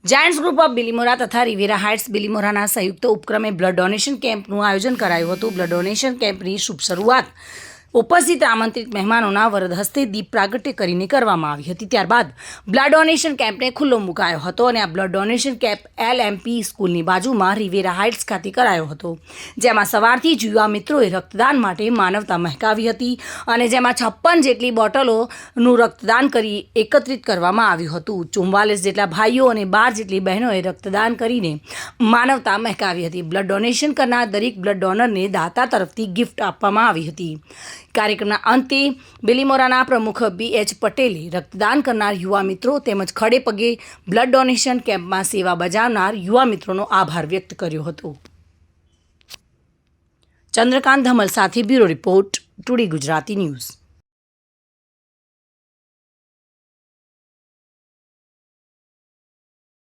Giants group of Bilimora તથા Riviera heights બિલીમોરાના સંયુક્ત ઉપક્રમે બ્લડ ડોનેશન કેમ્પનું આયોજન કરાયું હતું। બ્લડ ડોનેશન કેમ્પની શુભ શરૂઆત ઉપસ્થિત આમંત્રિત મહેમાનોના વરદ હસ્તે દીપ પ્રાગટ્ય કરીને કરવામાં આવી હતી। ત્યારબાદ બ્લડ ડોનેશન કેમ્પને ખુલ્લો મુકાયો હતો અને આ બ્લડ ડોનેશન કેમ્પ LMP સ્કૂલની બાજુમાં રિવેરા હાઇટ્સ ખાતે કરાયો હતો, જેમાં સવારથી જ યુવા મિત્રોએ રક્તદાન માટે માનવતા મહેકાવી હતી અને જેમાં 56 જેટલી બોટલોનું રક્તદાન કરી એકત્રિત કરવામાં આવ્યું હતું। 44 જેટલા ભાઈઓ અને 12 જેટલી બહેનોએ રક્તદાન કરીને માનવતા મહેકાવી હતી। બ્લડ ડોનેશન કરનાર દરેક બ્લડ ડોનરને દાતા તરફથી ગિફ્ટ આપવામાં આવી હતી। કાર્યક્રમના અંતે બિલીમોરાના પ્રમુખ BH પટેલે રક્તદાન કરનાર યુવા મિત્રો તેમજ ખડે પગે બ્લડ ડોનેશન કેમ્પમાં સેવા બજાવનાર યુવા મિત્રોનો આભાર વ્યક્ત કર્યો હતો। ચંદ્રકાંત ધમલ સાથે bureau report, today Gujarati news.